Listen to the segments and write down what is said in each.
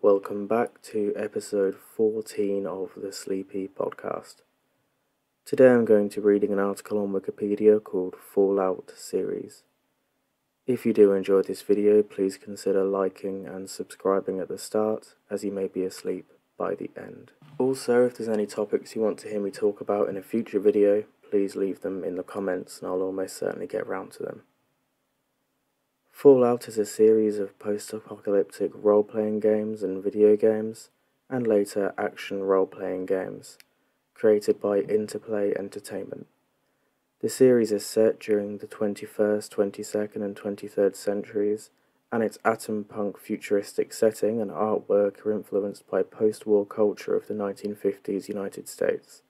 Welcome back to episode 14 of the Sleepy podcast. Today I'm going to be reading an article on Wikipedia called Fallout Series. If you do enjoy this video, please consider liking and subscribing at the start, as you may be asleep by the end. Also, if there's any topics you want to hear me talk about in a future video, please leave them in the comments and I'll almost certainly get round to them. Fallout is a series of post-apocalyptic role-playing games and video games, and later action role-playing games, created by Interplay Entertainment. The series is set during the 21st, 22nd and 23rd centuries, and its atom-punk futuristic setting and artwork are influenced by post-war culture of the 1950s United States,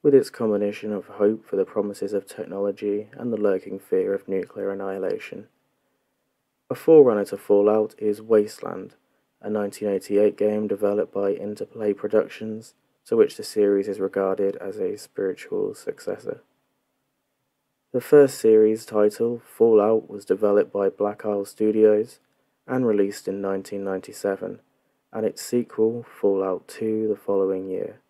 with its combination of hope for the promises of technology and the lurking fear of nuclear annihilation. A forerunner to Fallout is Wasteland, a 1988 game developed by Interplay Productions, to which the series is regarded as a spiritual successor. The first series title, Fallout, was developed by Black Isle Studios and released in 1997, and its sequel, Fallout 2, the following year.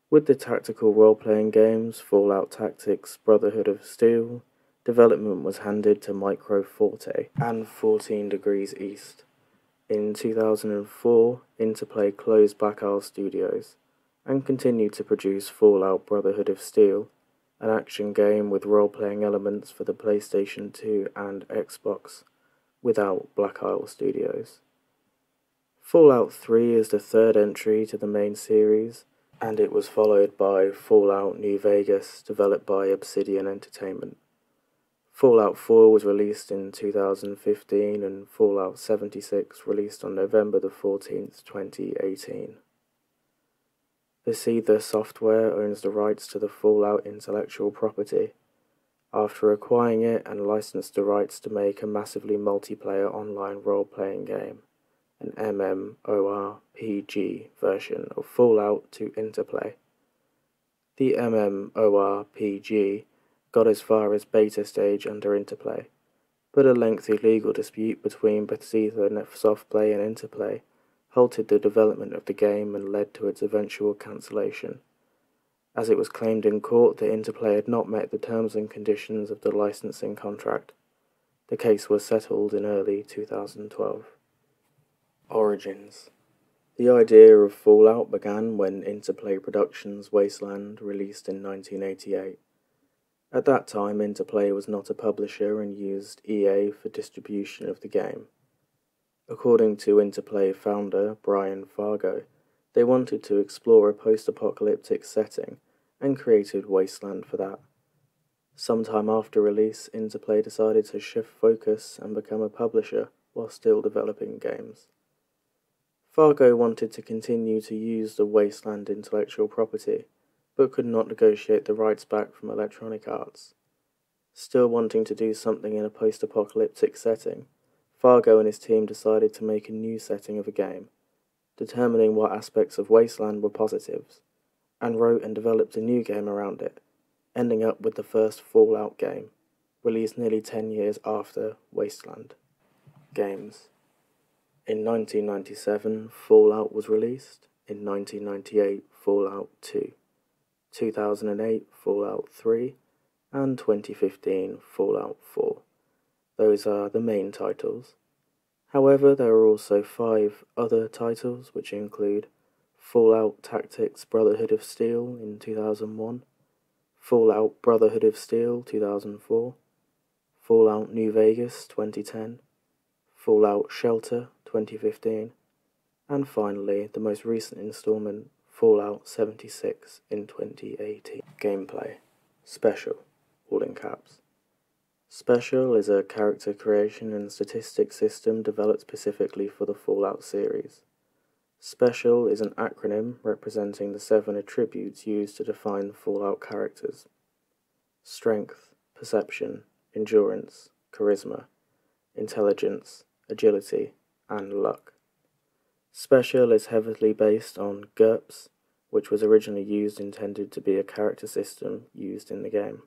With the tactical role-playing games Fallout Tactics, Brotherhood of Steel, development was handed to Micro Forte and 14 Degrees East. In 2004, Interplay closed Black Isle Studios and continued to produce Fallout Brotherhood of Steel, an action game with role-playing elements for the PlayStation 2 and Xbox, without Black Isle Studios. Fallout 3 is the third entry to the main series, and it was followed by Fallout New Vegas, developed by Obsidian Entertainment. Fallout 4 was released in 2015 and Fallout 76 released on November the 14th, 2018. Bethesda Software owns the rights to the Fallout intellectual property, after acquiring it and licensed the rights to make a massively multiplayer online role-playing game, an MMORPG version of Fallout to Interplay. The MMORPG got as far as beta stage under Interplay, but a lengthy legal dispute between Bethesda Softplay and Interplay halted the development of the game and led to its eventual cancellation, as it was claimed in court that Interplay had not met the terms and conditions of the licensing contract. The case was settled in early 2012. Origins. The idea of Fallout began when Interplay Productions' Wasteland released in 1988. At that time, Interplay was not a publisher and used EA for distribution of the game. According to Interplay founder Brian Fargo, they wanted to explore a post-apocalyptic setting and created Wasteland for that. Sometime after release, Interplay decided to shift focus and become a publisher while still developing games. Fargo wanted to continue to use the Wasteland intellectual property, but could not negotiate the rights back from Electronic Arts. Still wanting to do something in a post-apocalyptic setting, Fargo and his team decided to make a new setting of a game, determining what aspects of Wasteland were positives, and wrote and developed a new game around it, ending up with the first Fallout game, released nearly 10 years after Wasteland. Games. In 1997, Fallout was released. In 1998, Fallout 2. 2008, Fallout 3, and 2015, Fallout 4. Those are the main titles. However, there are also 5 other titles, which include Fallout Tactics Brotherhood of Steel in 2001, Fallout Brotherhood of Steel 2004, Fallout New Vegas 2010, Fallout Shelter 2015, and finally, the most recent installment, Fallout 76 in 2018. Gameplay. Special, all in caps. Special is a character creation and statistics system developed specifically for the Fallout series. Special is an acronym representing the 7 attributes used to define Fallout characters: strength, perception, endurance, charisma, intelligence, agility, and luck. Special is heavily based on GURPS, which was originally intended to be a character system used in the game.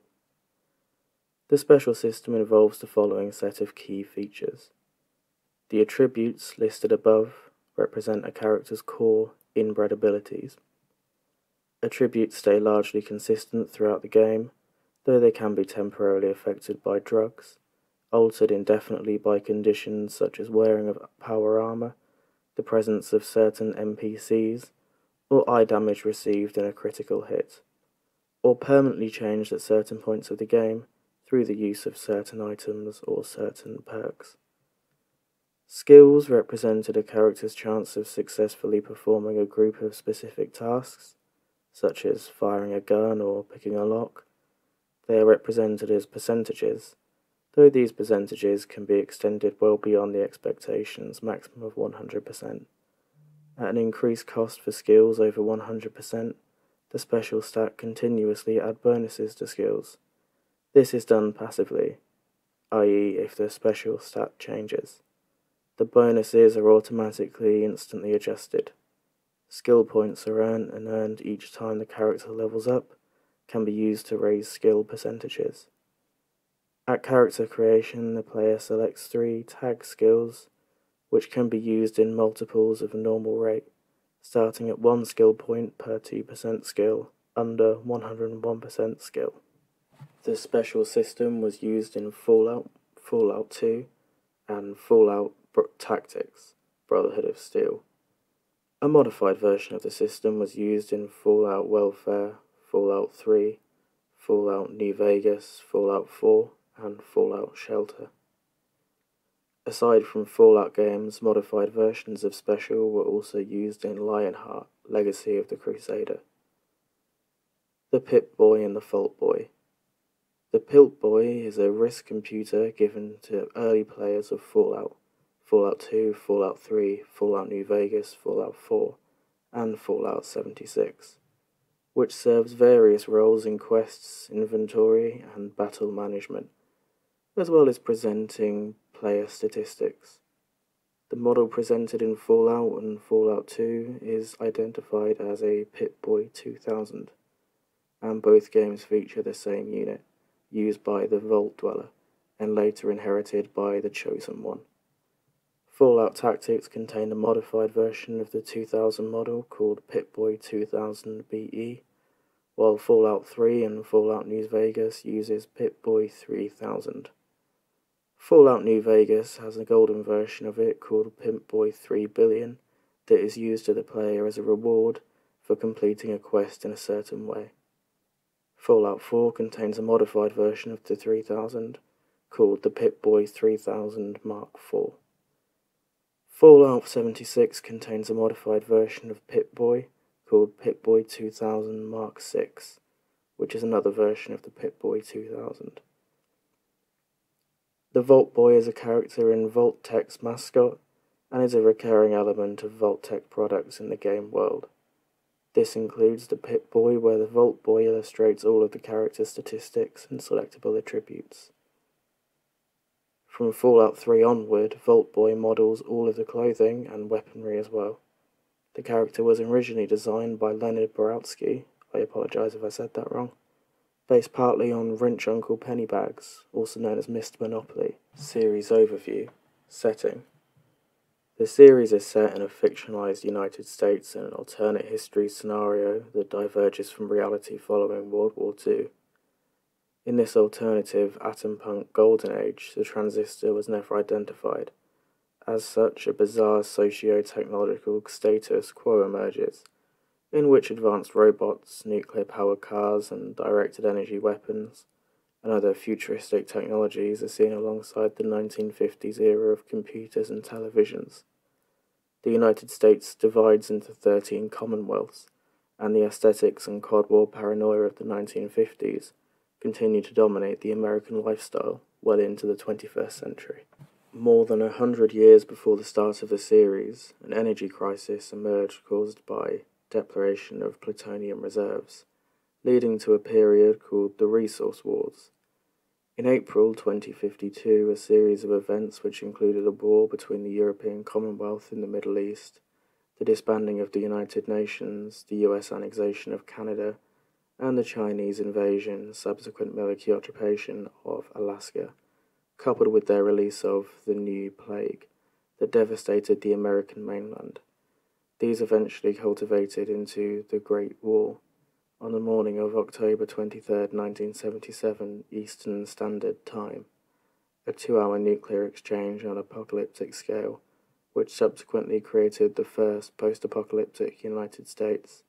The special system involves the following set of key features. The attributes listed above represent a character's core inbred abilities. Attributes stay largely consistent throughout the game, though they can be temporarily affected by drugs, altered indefinitely by conditions such as wearing of power armor, the presence of certain NPCs, or eye damage received in a critical hit, or permanently changed at certain points of the game through the use of certain items or certain perks. Skills represented a character's chance of successfully performing a group of specific tasks, such as firing a gun or picking a lock. They are represented as percentages, though these percentages can be extended well beyond the expectations maximum of 100%. At an increased cost for skills over 100%, the special stat continuously add bonuses to skills. This is done passively, i.e. if the special stat changes. The bonuses are automatically instantly adjusted. Skill points are earned each time the character levels up, can be used to raise skill percentages. At character creation, the player selects 3 tag skills, which can be used in multiples of a normal rate, starting at 1 skill point per 2% skill, under 101% skill. The special system was used in Fallout, Fallout 2, and Fallout Tactics, Brotherhood of Steel. A modified version of the system was used in Fallout Welfare, Fallout 3, Fallout New Vegas, Fallout 4, and Fallout Shelter. Aside from Fallout games, modified versions of Special were also used in Lionheart, Legacy of the Crusader. The Pip-Boy and the Fault Boy. The Pip-Boy is a risk computer given to early players of Fallout, Fallout 2, Fallout 3, Fallout New Vegas, Fallout 4, and Fallout 76, which serves various roles in quests, inventory, and battle management, as well as presenting player statistics. The model presented in Fallout and Fallout 2 is identified as a Pip-Boy 2000, and both games feature the same unit, used by the Vault Dweller, and later inherited by the Chosen One. Fallout Tactics contained a modified version of the 2000 model called Pip-Boy 2000 BE, while Fallout 3 and Fallout New Vegas uses Pip-Boy 3000. Fallout New Vegas has a golden version of it called Pip-Boy 3 Billion that is used to the player as a reward for completing a quest in a certain way. Fallout 4 contains a modified version of the 3000 called the Pip-Boy 3000 Mark IV. Fallout 76 contains a modified version of Pip-Boy called Pip-Boy 2000 Mark VI, which is another version of the Pip-Boy 2000. The Vault Boy is a character in Vault-Tech's mascot and is a recurring element of Vault-Tech products in the game world. This includes the Pip-Boy, where the Vault Boy illustrates all of the character statistics and selectable attributes. From Fallout 3 onward, Vault Boy models all of the clothing and weaponry as well. The character was originally designed by Leonard Borowski, I apologise if I said that wrong, based partly on Wrench Uncle Pennybags, also known as Mr. Monopoly. Series overview. Setting. The series is set in a fictionalized United States in an alternate history scenario that diverges from reality following World War II. In this alternative atom-punk golden age, the transistor was never identified. As such, a bizarre socio-technological status quo emerges, in which advanced robots, nuclear-powered cars, and directed energy weapons, and other futuristic technologies are seen alongside the 1950s era of computers and televisions. The United States divides into 13 commonwealths, and the aesthetics and Cold War paranoia of the 1950s continue to dominate the American lifestyle well into the 21st century. More than 100 years before the start of the series, an energy crisis emerged caused by depletion of plutonium reserves, leading to a period called the Resource Wars. In April 2052, a series of events which included a war between the European Commonwealth and the Middle East, the disbanding of the United Nations, the US annexation of Canada, and the Chinese invasion and subsequent military occupation of Alaska, coupled with their release of the New Plague that devastated the American mainland, These eventually cultivated into the Great War on the morning of October 23rd, 1977 Eastern Standard Time, a 2-hour nuclear exchange on apocalyptic scale, which subsequently created the first post-apocalyptic United States,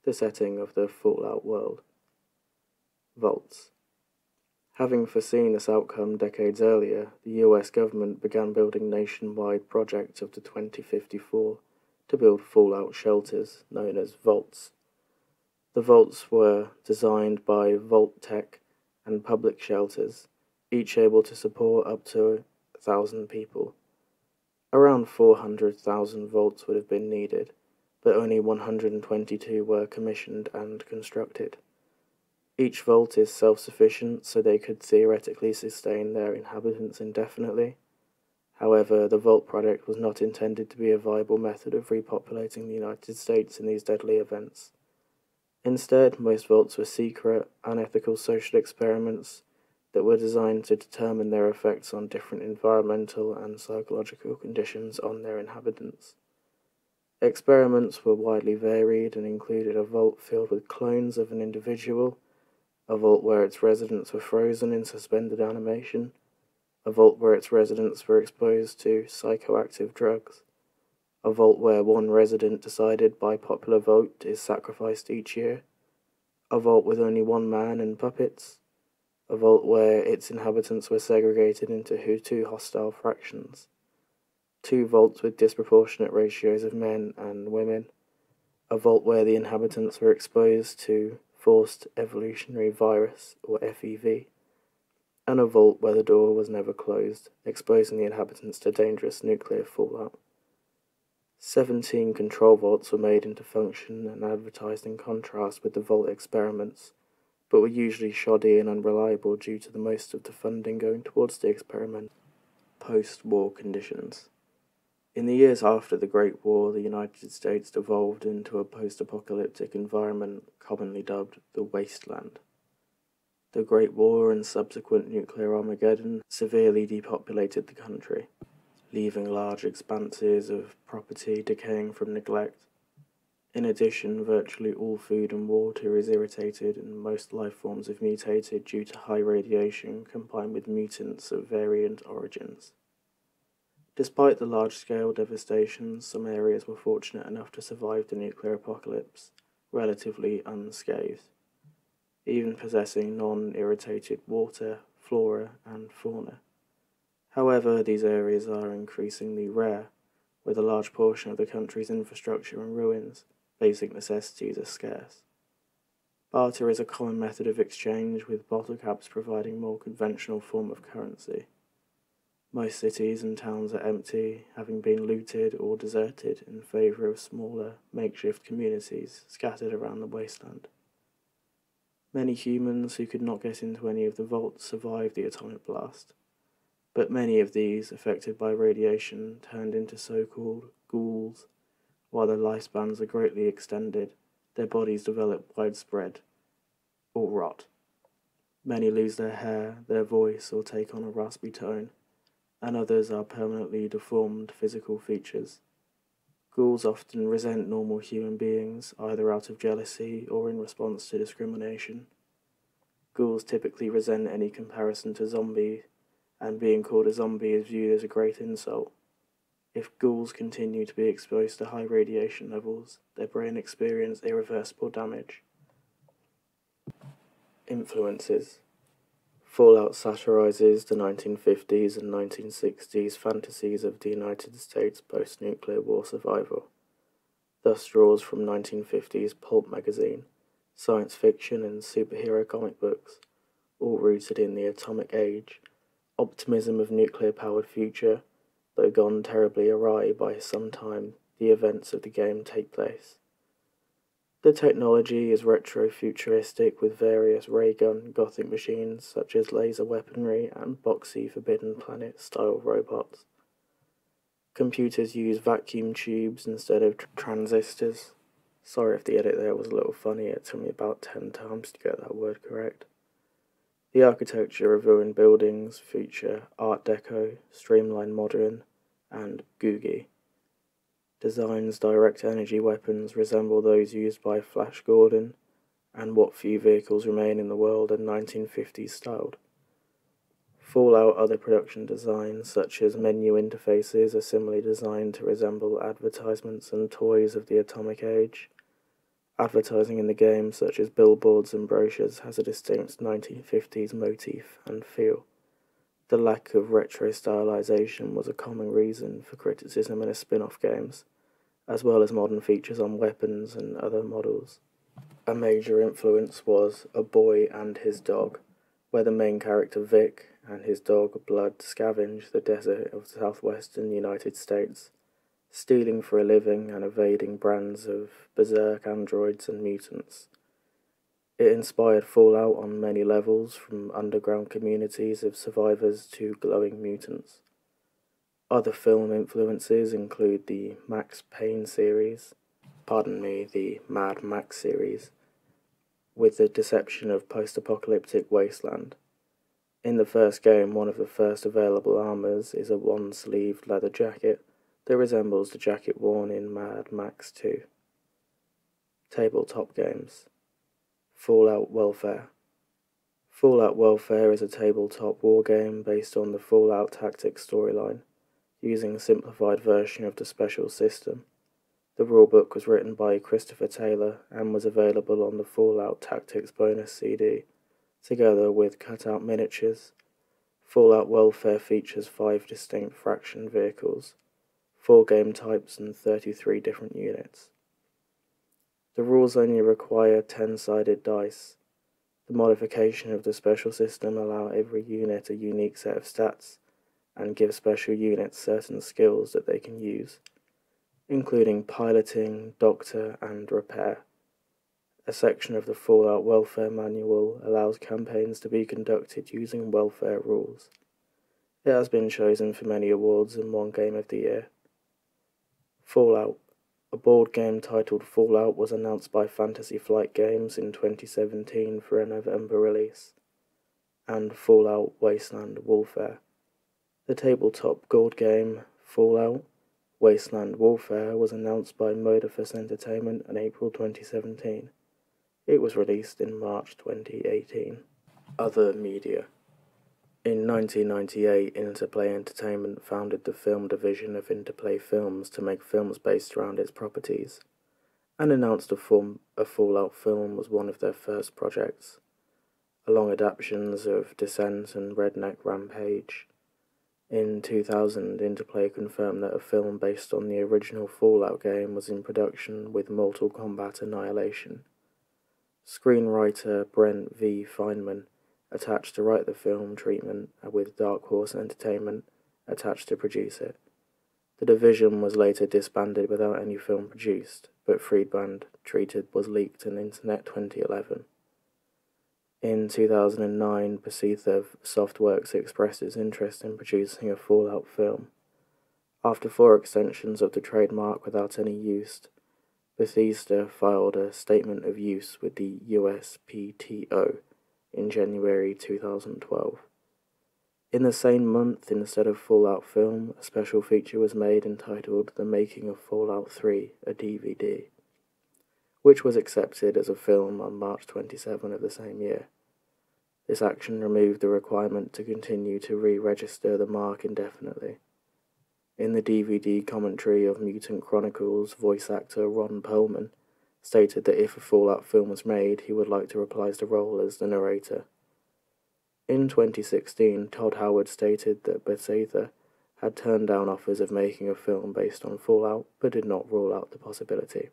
the setting of the Fallout world. Vaults. Having foreseen this outcome decades earlier, the US government began building nationwide projects of the 2054 to build fallout shelters known as vaults. The vaults were designed by Vault Tech and Public Shelters, each able to support up to 1,000 people. Around 400,000 vaults would have been needed, but only 122 were commissioned and constructed. Each vault is self-sufficient, so they could theoretically sustain their inhabitants indefinitely. However, the vault project was not intended to be a viable method of repopulating the United States in these deadly events. Instead, most vaults were secret, unethical social experiments that were designed to determine their effects on different environmental and psychological conditions on their inhabitants. Experiments were widely varied and included a vault filled with clones of an individual, a vault where its residents were frozen in suspended animation, a vault where its residents were exposed to psychoactive drugs, a vault where one resident decided by popular vote is sacrificed each year, a vault with only one man and puppets, a vault where its inhabitants were segregated into two hostile fractions, 2 vaults with disproportionate ratios of men and women, a vault where the inhabitants were exposed to forced evolutionary virus, or FEV, and a vault where the door was never closed, exposing the inhabitants to dangerous nuclear fallout. 17 control vaults were made into function and advertised in contrast with the vault experiments, but were usually shoddy and unreliable due to the most of the funding going towards the experiment. Post-war conditions. In the years after the Great War, the United States devolved into a post-apocalyptic environment commonly dubbed the Wasteland. The Great War and subsequent nuclear Armageddon severely depopulated the country, leaving large expanses of property decaying from neglect. In addition, virtually all food and water is irritated and most life forms have mutated due to high radiation combined with mutants of variant origins. Despite the large-scale devastation, some areas were fortunate enough to survive the nuclear apocalypse relatively unscathed, even possessing non-irritated water, flora, and fauna. However, these areas are increasingly rare, with a large portion of the country's infrastructure in ruins. Basic necessities are scarce. Barter is a common method of exchange, with bottle caps providing a more conventional form of currency. Most cities and towns are empty, having been looted or deserted in favour of smaller, makeshift communities scattered around the wasteland. Many humans who could not get into any of the vaults survived the atomic blast, but many of these, affected by radiation, turned into so-called ghouls. While their lifespans are greatly extended, their bodies develop widespread or rot. Many lose their hair, their voice, or take on a raspy tone, and others are permanently deformed physical features. Ghouls often resent normal human beings, either out of jealousy or in response to discrimination. Ghouls typically resent any comparison to zombies, and being called a zombie is viewed as a great insult. If ghouls continue to be exposed to high radiation levels, their brain experiences irreversible damage. Influences. Fallout satirizes the 1950s and 1960s fantasies of the United States post-nuclear war survival, thus draws from 1950s pulp magazine, science fiction and superhero comic books, all rooted in the atomic age, optimism of nuclear-powered future, though gone terribly awry by some time the events of the game take place. The technology is retro-futuristic with various ray gun gothic machines such as laser weaponry and boxy Forbidden Planet-style robots. Computers use vacuum tubes instead of transistors. Sorry if the edit there was a little funny, it took me about 10 times to get that word correct. The architecture of ruined buildings feature Art Deco, streamlined modern, and Googie. Design's direct energy weapons resemble those used by Flash Gordon, and what few vehicles remain in the world are 1950s styled. Fallout other production designs, such as menu interfaces, are similarly designed to resemble advertisements and toys of the atomic age. Advertising in the game, such as billboards and brochures, has a distinct 1950s motif and feel. The lack of retro stylization was a common reason for criticism in spin-off games, as well as modern features on weapons and other models. A major influence was A Boy and His Dog, where the main character Vic and his dog Blood scavenge the desert of the southwestern United States, stealing for a living and evading brands of berserk androids and mutants. It inspired Fallout on many levels, from underground communities of survivors to glowing mutants. Other film influences include the the Mad Max series, with the deception of post-apocalyptic wasteland. In the first game, one of the first available armors is a one-sleeved leather jacket that resembles the jacket worn in Mad Max 2. Tabletop games. Fallout Welfare. Fallout Welfare is a tabletop wargame based on the Fallout Tactics storyline, using a simplified version of the special system. The rulebook was written by Christopher Taylor and was available on the Fallout Tactics bonus CD, together with cutout miniatures. Fallout Welfare features 5 distinct faction vehicles, 4 game types and 33 different units. The rules only require 10-sided dice. The modification of the special system allow every unit a unique set of stats and give special units certain skills that they can use, including piloting, doctor, and repair. A section of the Fallout Welfare Manual allows campaigns to be conducted using welfare rules. It has been chosen for many awards and won Game of the Year. Fallout. A board game titled Fallout was announced by Fantasy Flight Games in 2017 for a November release. And Fallout Wasteland Warfare. The tabletop board game Fallout Wasteland Warfare was announced by Modifus Entertainment in April 2017. It was released in March 2018. Other media. In 1998, Interplay Entertainment founded the film division of Interplay Films to make films based around its properties, and announced a Fallout film was one of their first projects, along adaptations of Descent and Redneck Rampage. In 2000, Interplay confirmed that a film based on the original Fallout game was in production with Mortal Kombat Annihilation. Screenwriter Brent V. Feynman attached to write the film treatment, with Dark Horse Entertainment attached to produce it. The division was later disbanded without any film produced, but Friedband treated was leaked in Internet 2011. In 2009, Bethesda Softworks expressed its interest in producing a Fallout film. After 4 extensions of the trademark without any use, Bethesda filed a statement of use with the USPTO in January 2012. In the same month, instead of Fallout film, a special feature was made entitled The Making of Fallout 3, a DVD, which was accepted as a film on March 27 of the same year. This action removed the requirement to continue to re-register the mark indefinitely. In the DVD commentary of Mutant Chronicles, voice actor Ron Perlman stated that if a Fallout film was made, he would like to reprise the role as the narrator. In 2016, Todd Howard stated that Bethesda had turned down offers of making a film based on Fallout, but did not rule out the possibility.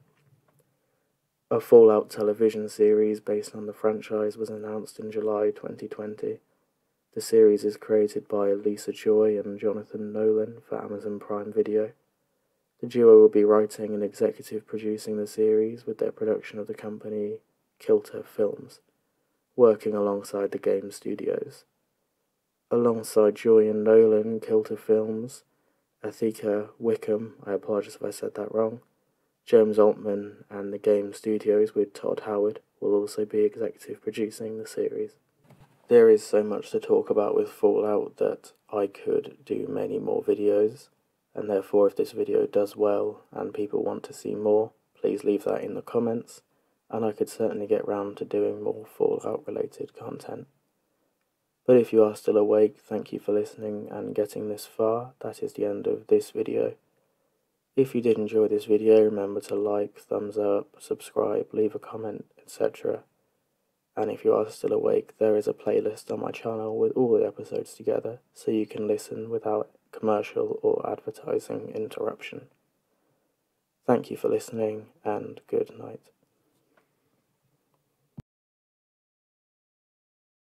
A Fallout television series based on the franchise was announced in July 2020. The series is created by Lisa Joy and Jonathan Nolan for Amazon Prime Video. The duo will be writing and executive producing the series, with their production of the company Kilter Films, working alongside the game studios. Alongside Joy and Nolan, Kilter Films, Athika Wickham, I apologize if I said that wrong, James Altman and the game studios with Todd Howard will also be executive producing the series. There is so much to talk about with Fallout that I could do many more videos. and therefore if this video does well and people want to see more, please leave that in the comments, and I could certainly get round to doing more Fallout related content. But if you are still awake, thank you for listening and getting this far. That is the end of this video. If you did enjoy this video, remember to like, thumbs up, subscribe, leave a comment, etc. And if you are still awake, there is a playlist on my channel with all the episodes together, so you can listen without commercial or advertising interruption. Thank you for listening, and good night.